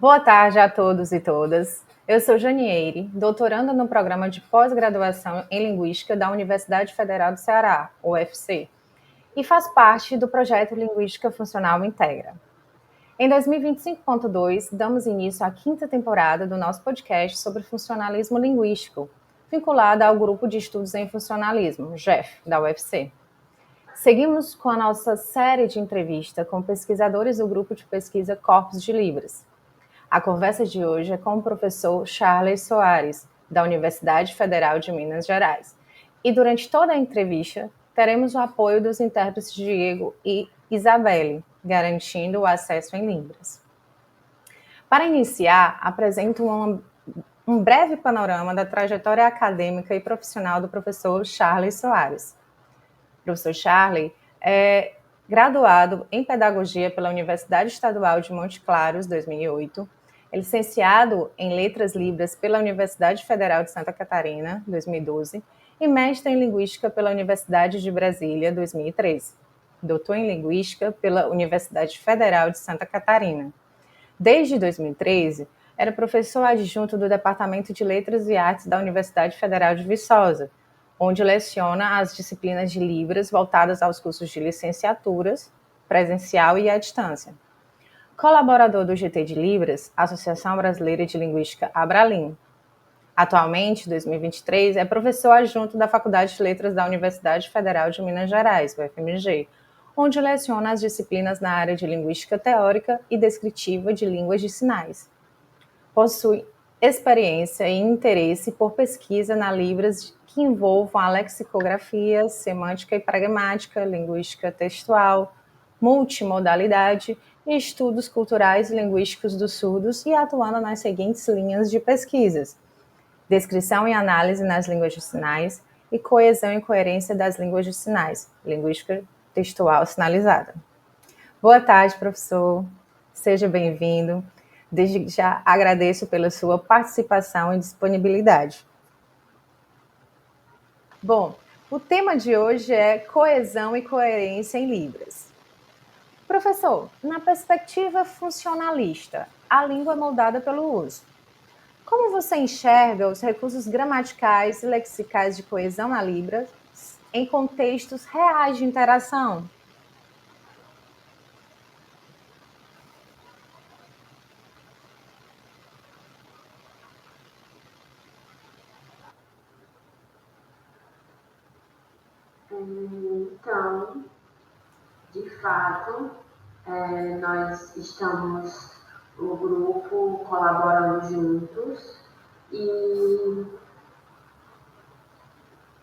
Boa tarde a todos e todas. Eu sou Janieire, doutoranda no programa de pós-graduação em Linguística da Universidade Federal do Ceará, UFC, e faço parte do projeto Linguística Funcional Integra. Em 2025.2, damos início à quinta temporada do nosso podcast sobre funcionalismo linguístico, vinculada ao Grupo de Estudos em Funcionalismo, GEF, da UFC. Seguimos com a nossa série de entrevista com pesquisadores do Grupo de Pesquisa Corpos de Libras. A conversa de hoje é com o professor Charles Soares, da Universidade Federal de Minas Gerais. E durante toda a entrevista, teremos o apoio dos intérpretes Diego e Isabelle, garantindo o acesso em Libras. Para iniciar, apresento um breve panorama da trajetória acadêmica e profissional do professor Charles Soares. O professor Charles é graduado em Pedagogia pela Universidade Estadual de Montes Claros, 2008, é licenciado em Letras Libras pela Universidade Federal de Santa Catarina, 2012, e mestre em Linguística pela Universidade de Brasília, 2013. Doutor em Linguística pela Universidade Federal de Santa Catarina. Desde 2013, era professor adjunto do Departamento de Letras e Artes da Universidade Federal de Viçosa, onde leciona as disciplinas de Libras voltadas aos cursos de licenciaturas, presencial e à distância. Colaborador do GT de Libras, Associação Brasileira de Linguística Abralim. Atualmente, em 2023, é professor adjunto da Faculdade de Letras da Universidade Federal de Minas Gerais, UFMG, onde leciona as disciplinas na área de Linguística Teórica e Descritiva de Línguas de Sinais. Possui experiência e interesse por pesquisa na Libras que envolvam a lexicografia, semântica e pragmática, linguística textual, multimodalidade e estudos culturais e linguísticos dos surdos e atuando nas seguintes linhas de pesquisas: descrição e análise nas línguas de sinais e coesão e coerência das línguas de sinais, linguística textual sinalizada. Boa tarde, professor. Seja bem-vindo. Desde já agradeço pela sua participação e disponibilidade. Bom, o tema de hoje é coesão e coerência em Libras. Professor, na perspectiva funcionalista, a língua é moldada pelo uso. Como você enxerga os recursos gramaticais e lexicais de coesão na Libras em contextos reais de interação? Então, de fato, nós estamos, o grupo, colaborando juntos e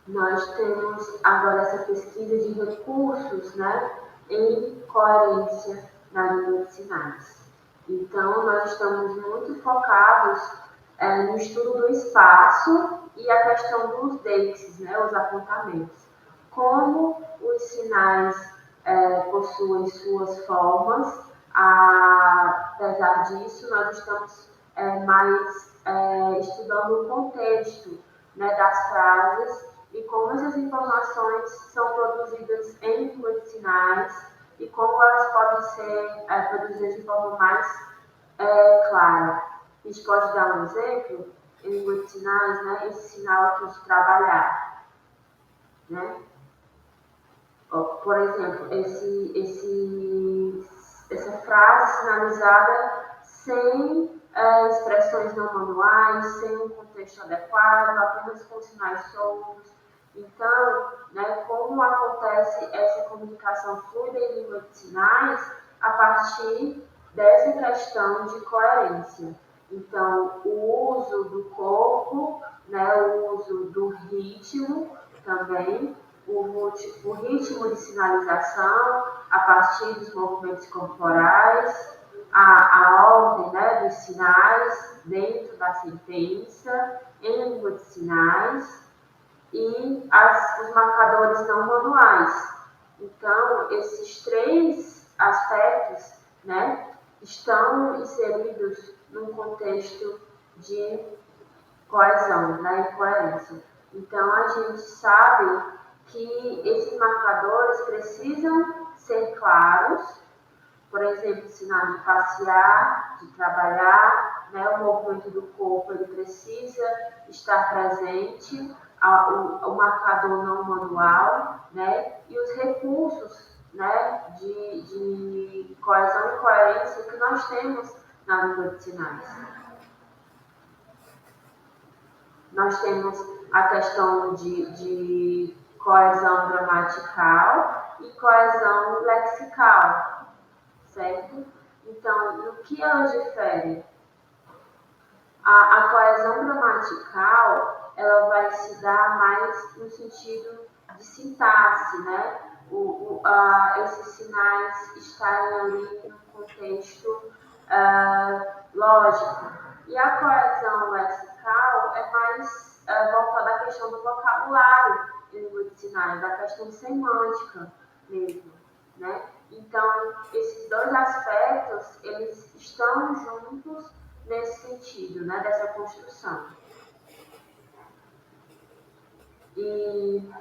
nós temos agora essa pesquisa de recursos, né, em coerência na língua de sinais. Então, nós estamos muito focados no estudo do espaço e a questão dos deixes, né, os apontamentos. Como os sinais possuem suas formas, apesar disso, nós estamos mais estudando o contexto, né, das frases e como essas informações são produzidas em língua de sinais e como elas podem ser produzidas de forma mais clara. A gente pode dar um exemplo em língua de sinais, né, esse sinal aqui de trabalhar, né? Por exemplo, essa frase sinalizada sem expressões não manuais, sem um contexto adequado, apenas com sinais soltos. Então, né, como acontece essa comunicação fluida em língua de sinais a partir dessa questão de coerência. Então, o uso do corpo, né, o uso do ritmo também, o ritmo de sinalização a partir dos movimentos corporais, a ordem, né, dos sinais dentro da sentença, em língua de sinais, e os marcadores não manuais. Então, esses três aspectos, né, estão inseridos num contexto de coesão, né, e coerência. Então, a gente sabe que esses marcadores precisam ser claros, por exemplo, sinal de passear, de trabalhar, né? O movimento do corpo ele precisa estar presente, o marcador não manual, né? E os recursos, né, de coesão e coerência que nós temos na língua de sinais. Nós temos a questão de coesão gramatical e coesão lexical, certo? Então, no que elas diferem? A coesão gramatical, ela vai se dar mais no sentido de sintaxe, né? Esses sinais estarem ali no contexto lógico. E a coesão lexical é mais voltada à questão do vocabulário em língua de sinais, da questão semântica mesmo, né? Então, esses dois aspectos, eles estão juntos nesse sentido, né, dessa construção. E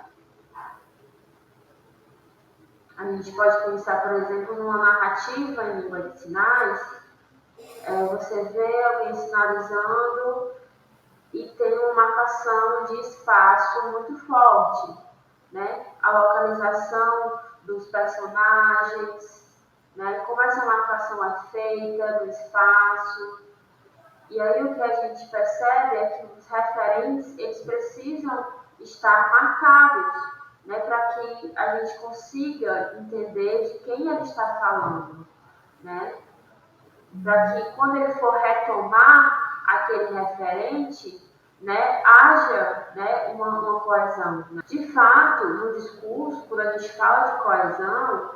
a gente pode pensar, por exemplo, numa narrativa em língua de sinais, você vê alguém sinalizando e tem uma marcação de espaço muito forte, né? A localização dos personagens, né? Como essa marcação é feita do espaço. E aí o que a gente percebe é que os referentes, eles precisam estar marcados, né? Para que a gente consiga entender de quem ele está falando, né? Para que quando ele for retomar aquele referente, né, haja, né, uma coesão. De fato, no discurso, quando a gente fala de coesão,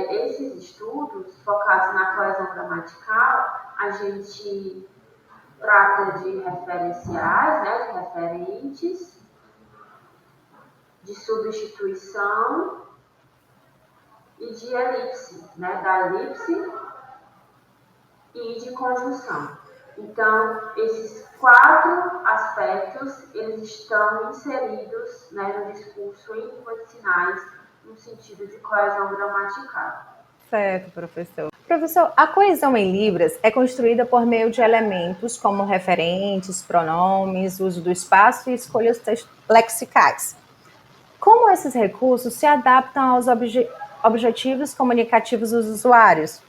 esses estudos focados na coesão gramatical, a gente trata de referenciais, né, de referentes, de substituição e de elipse, né, da elipse e de conjunção. Então, esses 4 aspectos, eles estão inseridos, né, no discurso em língua de sinais, no sentido de coesão gramatical. Certo, professor. Professor, a coesão em Libras é construída por meio de elementos como referentes, pronomes, uso do espaço e escolhas lexicais. Como esses recursos se adaptam aos objetivos comunicativos dos usuários?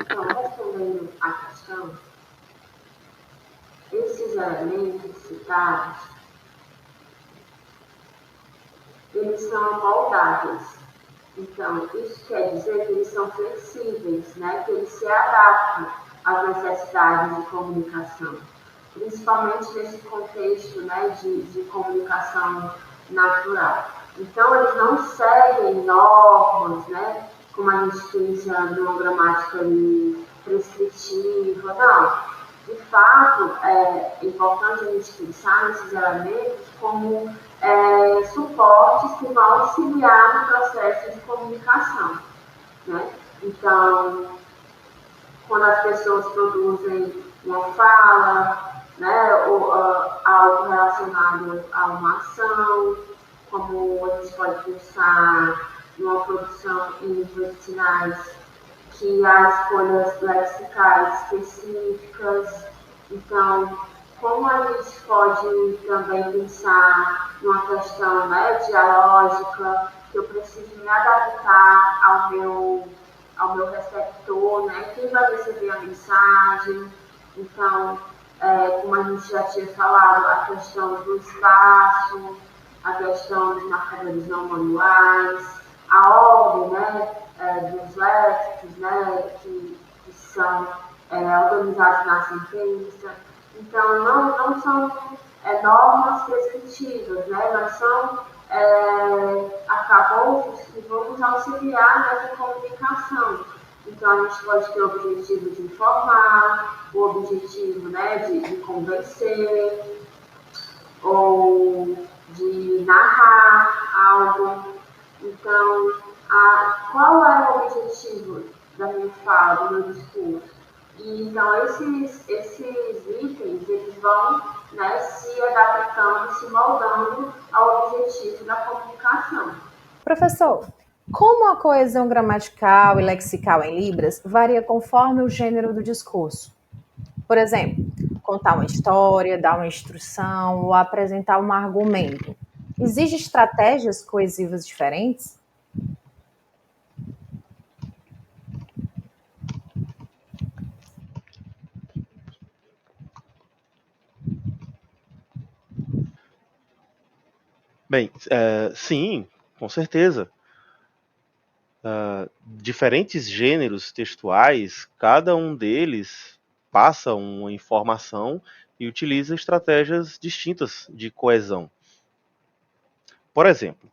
Então, respondendo à questão, esses elementos citados, eles são moldáveis. Então, isso quer dizer que eles são flexíveis, né? Que eles se adaptam às necessidades de comunicação, principalmente nesse contexto, né, de comunicação natural. Então, eles não seguem normas, né, como a gente pensa numa gramática prescritiva, não. De fato, é importante a gente pensar nesses elementos como suportes que vão auxiliar no processo de comunicação, né? Então, quando as pessoas produzem uma fala, né, ou algo relacionado a uma ação, como a gente pode pensar numa produção em línguas de sinais, que há escolhas lexicais específicas. Então, como a gente pode também pensar numa questão, né, dialógica, que eu preciso me adaptar ao meu receptor, né, quem vai receber a mensagem. Então, como a gente já tinha falado, a questão do espaço, a questão dos marcadores não manuais, a ordem, né, dos léxicos, né, que são organizados na sentença. Então, não são normas prescritivas, né, mas são arcabouços que vão nos auxiliar nessa comunicação. Então, a gente pode ter o objetivo de informar, o objetivo, né, de convencer, ou de narrar algo. Então, qual é o objetivo da minha fala, do meu discurso? E, então, esses itens, eles vão, né, se adaptando, se moldando ao objetivo da comunicação. Professor, como a coesão gramatical e lexical em Libras varia conforme o gênero do discurso? Por exemplo, contar uma história, dar uma instrução ou apresentar um argumento. Existem estratégias coesivas diferentes? Bem, sim, com certeza. Diferentes gêneros textuais, cada um deles passa uma informação e utiliza estratégias distintas de coesão. Por exemplo,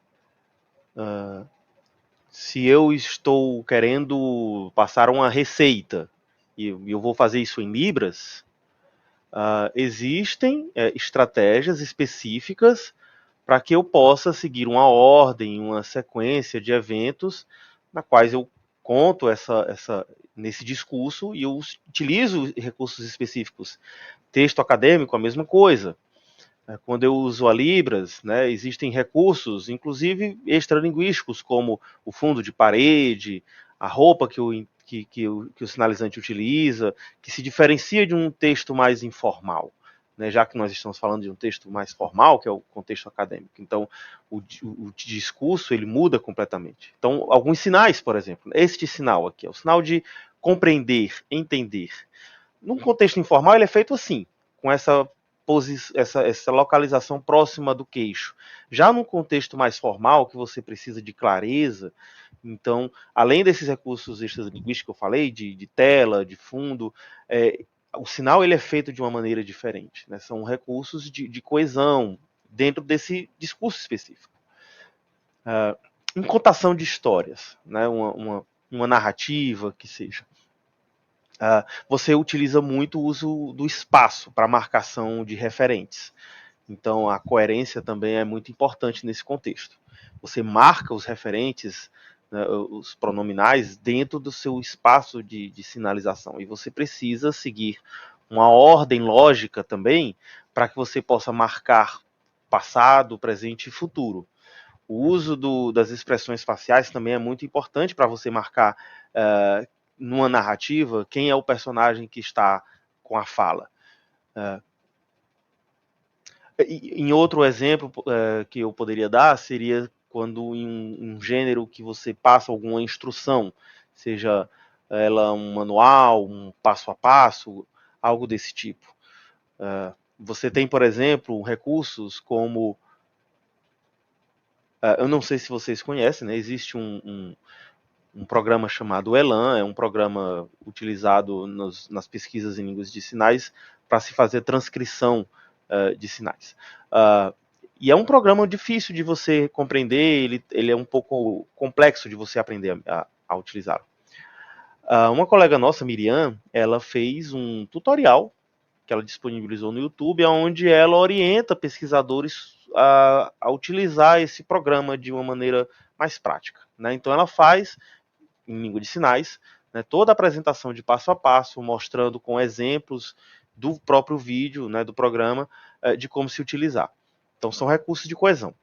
se eu estou querendo passar uma receita e eu vou fazer isso em Libras, existem estratégias específicas para que eu possa seguir uma ordem, uma sequência de eventos na quais eu conto nesse discurso e eu utilizo recursos específicos. Texto acadêmico, a mesma coisa. Quando eu uso a Libras, né, existem recursos, inclusive extralinguísticos, como o fundo de parede, a roupa que o sinalizante utiliza, que se diferencia de um texto mais informal, né, já que nós estamos falando de um texto mais formal, que é o contexto acadêmico. Então, o discurso ele muda completamente. Então, alguns sinais, por exemplo, este sinal aqui é o sinal de compreender, entender. Num contexto informal, ele é feito assim, com essa localização próxima do queixo. Já num contexto mais formal, que você precisa de clareza, então, além desses recursos extralinguísticos que eu falei, de tela, de fundo, o sinal ele é feito de uma maneira diferente. Né? São recursos de coesão dentro desse discurso específico. Em contação de histórias, né? uma narrativa que seja. Você utiliza muito o uso do espaço para marcação de referentes. Então, a coerência também é muito importante nesse contexto. Você marca os referentes, né, os pronominais, dentro do seu espaço de sinalização. E você precisa seguir uma ordem lógica também para que você possa marcar passado, presente e futuro. O uso das expressões faciais também é muito importante para você marcar numa narrativa quem é o personagem que está com a fala. Em outro exemplo que eu poderia dar seria quando em um gênero que você passa alguma instrução, seja ela um manual, um passo a passo, algo desse tipo. Você tem, por exemplo, recursos como eu não sei se vocês conhecem, né? Existe um programa chamado Elan, é um programa utilizado nas pesquisas em línguas de sinais para se fazer transcrição de sinais. E é um programa difícil de você compreender, ele é um pouco complexo de você aprender a utilizá-lo. Uma colega nossa, Miriam, ela fez um tutorial que ela disponibilizou no YouTube, onde ela orienta pesquisadores a utilizar esse programa de uma maneira mais prática. Né? Então ela faz, em língua de sinais, né, toda a apresentação de passo a passo, mostrando com exemplos do próprio vídeo, né, do programa, de como se utilizar. Então são recursos de coesão.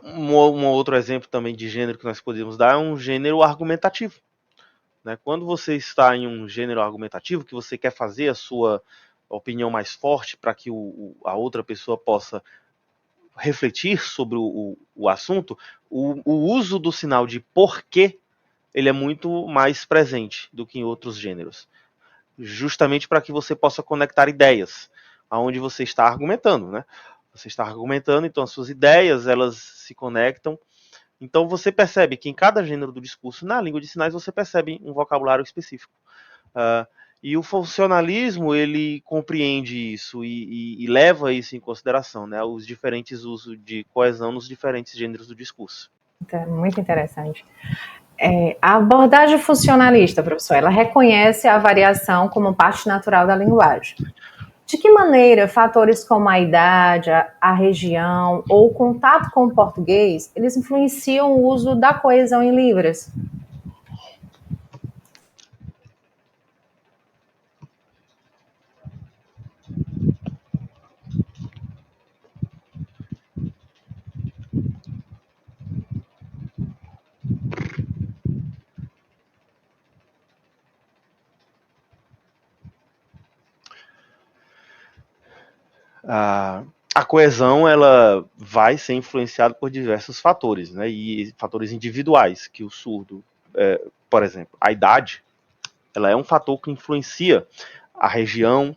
Um outro exemplo também de gênero que nós podemos dar é um gênero argumentativo. Né? Quando você está em um gênero argumentativo, que você quer fazer a sua opinião mais forte para que a outra pessoa possa refletir sobre o assunto, o uso do sinal de porquê ele é muito mais presente do que em outros gêneros. Justamente para que você possa conectar ideias aonde você está argumentando, né? Você está argumentando, então as suas ideias elas se conectam. Então você percebe que em cada gênero do discurso, na língua de sinais, você percebe um vocabulário específico. E o funcionalismo, ele compreende isso e leva isso em consideração, né? Os diferentes usos de coesão nos diferentes gêneros do discurso. Muito interessante. A abordagem funcionalista, professor, ela reconhece a variação como parte natural da linguagem. De que maneira fatores como a idade, a região ou o contato com o português, eles influenciam o uso da coesão em Libras? A coesão ela vai ser influenciada por diversos fatores, né? E fatores individuais, que o surdo, por exemplo, a idade, ela é um fator que influencia a região,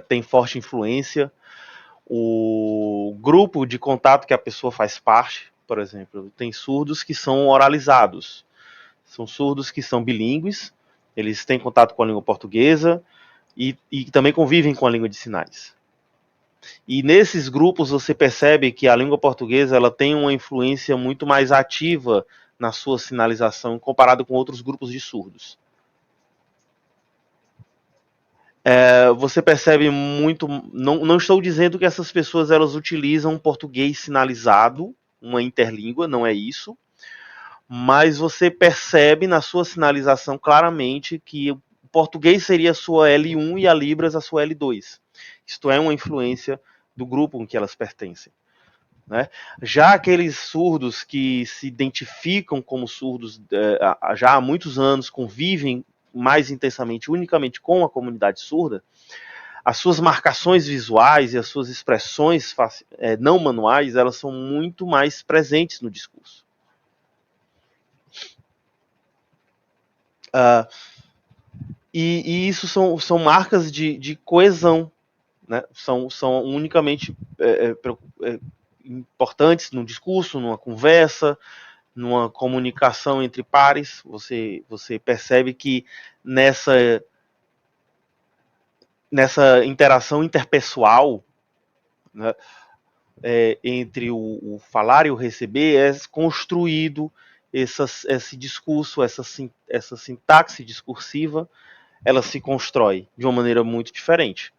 tem forte influência, o grupo de contato que a pessoa faz parte, por exemplo, tem surdos que são oralizados, são surdos que são bilíngues, eles têm contato com a língua portuguesa e também convivem com a língua de sinais. E nesses grupos você percebe que a língua portuguesa ela tem uma influência muito mais ativa na sua sinalização comparado com outros grupos de surdos. Você percebe muito. Não estou dizendo que essas pessoas elas utilizam português sinalizado, uma interlíngua, não é isso. Mas você percebe na sua sinalização claramente que o português seria a sua L1 e a Libras a sua L2. Isto é uma influência do grupo em que elas pertencem. Né? Já aqueles surdos que se identificam como surdos já há muitos anos, convivem mais intensamente, unicamente com a comunidade surda, as suas marcações visuais e as suas expressões não manuais, elas são muito mais presentes no discurso. E isso são marcas de coesão, né? São unicamente importantes no discurso, numa conversa, numa comunicação entre pares. Você percebe que nessa interação interpessoal, né, entre o falar e o receber, é construído esse discurso, essa sintaxe discursiva, ela se constrói de uma maneira muito diferente.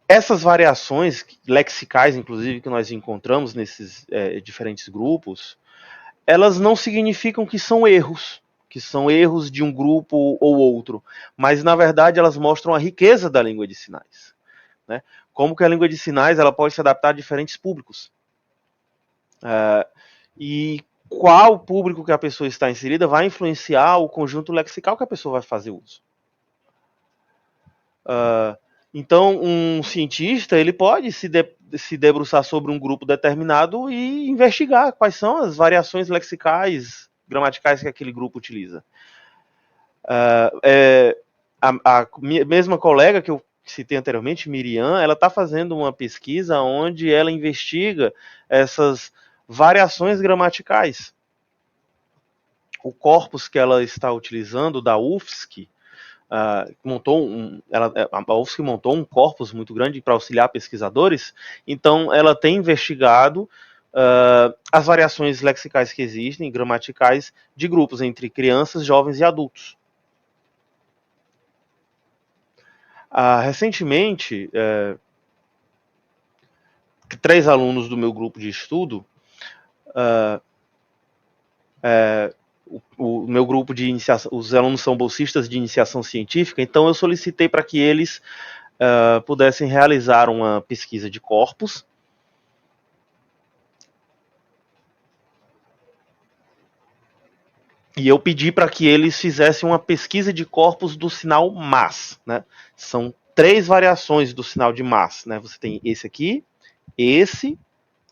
Essas variações lexicais, inclusive, que nós encontramos nesses diferentes grupos, elas não significam que são erros de um grupo ou outro, mas na verdade elas mostram a riqueza da língua de sinais, né? Como que a língua de sinais ela pode se adaptar a diferentes públicos, e qual público que a pessoa está inserida vai influenciar o conjunto lexical que a pessoa vai fazer uso. Então, um cientista ele pode se debruçar sobre um grupo determinado e investigar quais são as variações lexicais, gramaticais que aquele grupo utiliza. A mesma colega que eu citei anteriormente, Miriam, ela está fazendo uma pesquisa onde ela investiga essas variações gramaticais. O corpus que ela está utilizando da UFSC, a UFSC montou um corpus muito grande para auxiliar pesquisadores, então ela tem investigado as variações lexicais que existem, gramaticais, de grupos entre crianças, jovens e adultos. Recentemente, 3 alunos do meu grupo de estudo, o meu grupo de iniciação, os alunos são bolsistas de iniciação científica, então eu solicitei para que eles pudessem realizar uma pesquisa de corpus. E eu pedi para que eles fizessem uma pesquisa de corpus do sinal mas, né? São 3 variações do sinal de mas, né? Você tem esse aqui, esse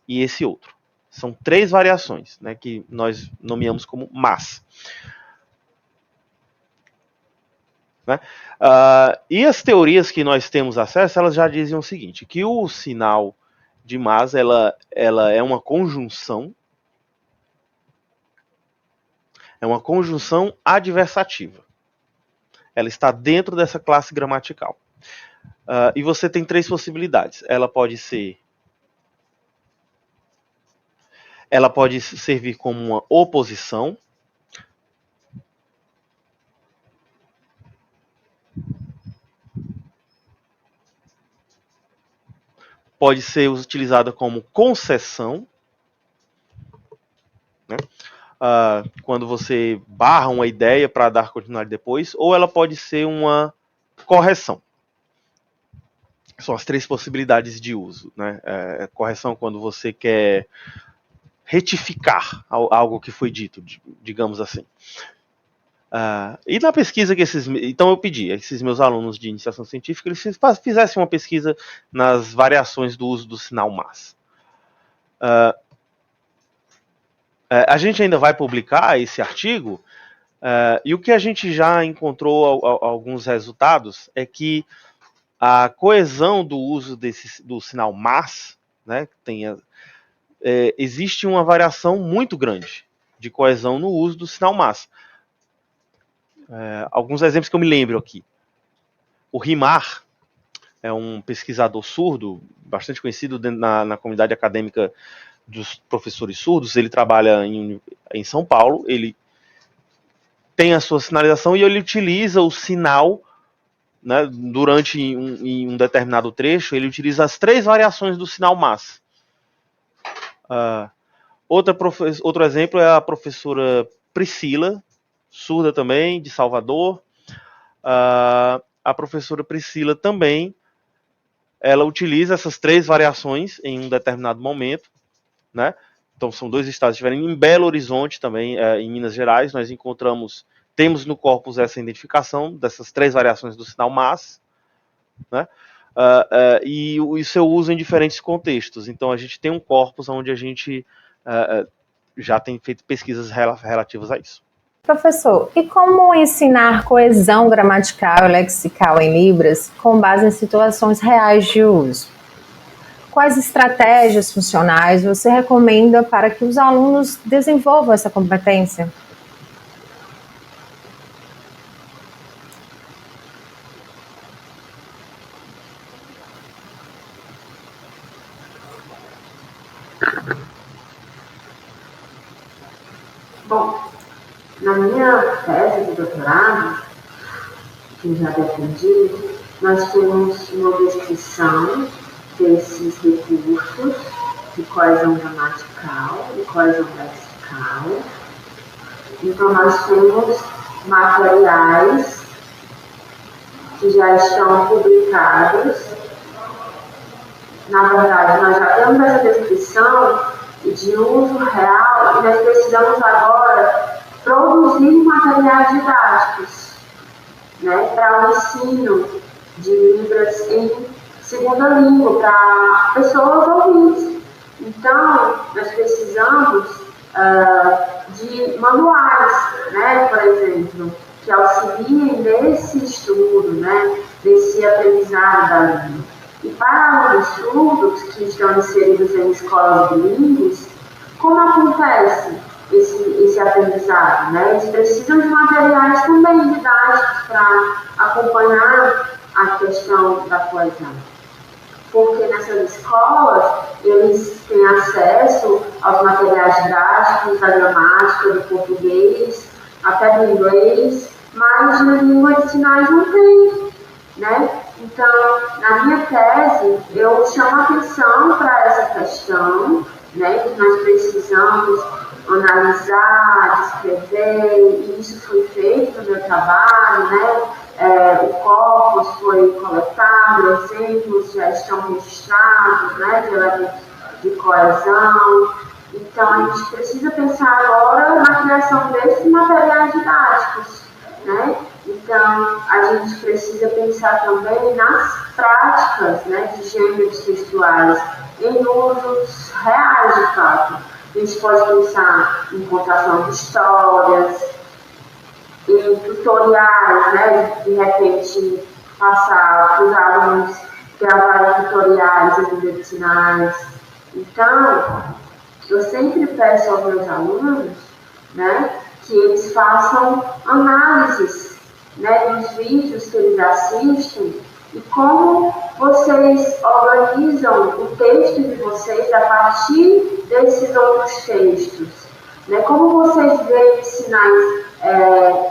e esse outro. São 3 variações, né, que nós nomeamos como mas. Né? E as teorias que nós temos acesso, elas já dizem o seguinte, que o sinal de mas, ela é uma conjunção adversativa. Ela está dentro dessa classe gramatical. E você tem 3 possibilidades. Ela pode servir como uma oposição, pode ser utilizada como concessão, né? Quando você barra uma ideia para dar continuidade depois, ou ela pode ser uma correção. São as 3 possibilidades de uso, né? Correção quando você quer retificar algo que foi dito, digamos assim. E na pesquisa que então eu pedi a esses meus alunos de iniciação científica, eles fizessem uma pesquisa nas variações do uso do sinal MAS. A gente ainda vai publicar esse artigo, e o que a gente já encontrou alguns resultados é que a coesão do uso do sinal MAS, né, existe uma variação muito grande de coesão no uso do sinal MAS. Alguns exemplos que eu me lembro aqui. O Rimar é um pesquisador surdo, bastante conhecido na comunidade acadêmica dos professores surdos. Ele trabalha em São Paulo, ele tem a sua sinalização e ele utiliza o sinal, né, durante em um determinado trecho, ele utiliza as 3 variações do sinal MAS. Outro exemplo é a professora Priscila, surda também, de Salvador. A professora Priscila também, ela utiliza essas 3 variações em um determinado momento, né? Então são 2 estados diferentes. Em Belo Horizonte também, em Minas Gerais, nós temos no corpus essa identificação dessas 3 variações do sinal MAS, né? E o seu uso em diferentes contextos. Então a gente tem um corpus onde a gente já tem feito pesquisas relativas a isso. Professor, e como ensinar coesão gramatical e lexical em Libras com base em situações reais de uso? Quais estratégias funcionais você recomenda para que os alunos desenvolvam essa competência? Bom, na minha tese de doutorado, que já defendi, nós temos uma descrição desses recursos de coesão gramatical e coesão lexical. Então, nós temos materiais que já estão publicados. Na verdade, nós já temos essa descrição de uso real e nós precisamos agora produzir materiais didáticos, né, para o ensino de Libras em segunda língua, para pessoas ouvintes. Então, nós precisamos de manuais, né, por exemplo, que auxiliem nesse estudo, né, desse aprendizado da língua. E para alunos surdos que estão inseridos em escolas bilíngues, como acontece esse aprendizado, né? Eles precisam de materiais também didáticos para acompanhar a questão da coesão. Porque nessas escolas, eles têm acesso aos materiais didáticos, da gramática, do português, até do inglês, mas na língua de sinais não tem, né? Então, na minha tese, eu chamo atenção para essa questão, né, que nós precisamos analisar, descrever, e isso foi feito no meu trabalho, né? O corpus foi coletado, exemplos já estão registrados, né, de elementos de coesão. Então, a gente precisa pensar agora na criação desses materiais didáticos, né? Então, a gente precisa pensar também nas práticas, né, de gêneros textuais em usos reais, de fato. A gente pode pensar em contação de histórias, em tutoriais, né, de repente passar para os alunos gravarem tutoriais em língua de sinais. Então, eu sempre peço aos meus alunos, né, que eles façam análises, né, dos vídeos que eles assistem e como vocês organizam o texto de vocês a partir desses outros textos, né, como vocês veem sinais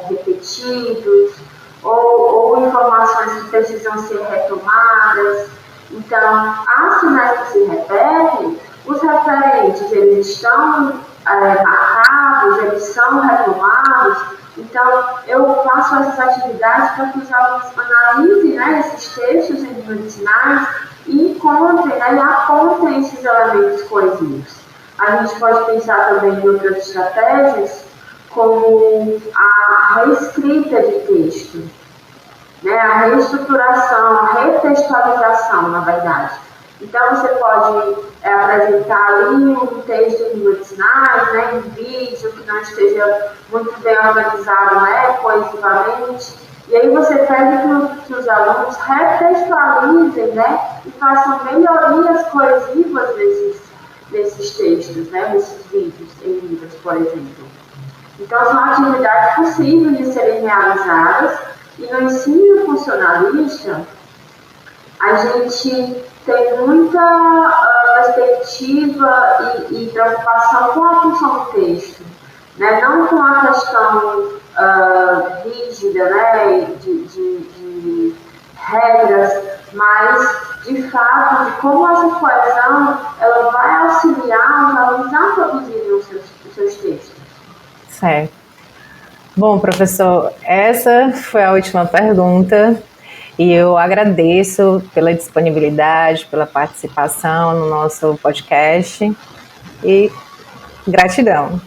repetidos ou informações que precisam ser retomadas. Então, há sinais que se repetem, os referentes, eles estão marcados, eles são retomados. Então, eu faço essas atividades para que os alunos analisem, né, esses textos em língua de sinais e encontrem, né, e apontem esses elementos coesivos. A gente pode pensar também em outras estratégias, como a reescrita de texto, né? A reestruturação, a retextualização, na verdade. Então, você pode apresentar ali um texto em língua de sinais, né, em vídeo, que não esteja muito bem organizado, né, coesivamente. E aí você pede que os alunos retextualizem, né, e façam melhorias coesivas desses textos, né, desses vídeos em Libras, por exemplo. Então, são atividades possíveis de serem realizadas. E no ensino funcionalista, a gente tem muita perspectiva e preocupação com a função do texto, né? Não com a questão rígida, né? de regras, mas de fato de como essa coesão ela vai auxiliar os alunos a produzirem os seus textos. Certo. Bom, professor, essa foi a última pergunta e eu agradeço pela disponibilidade, pela participação no nosso podcast e gratidão.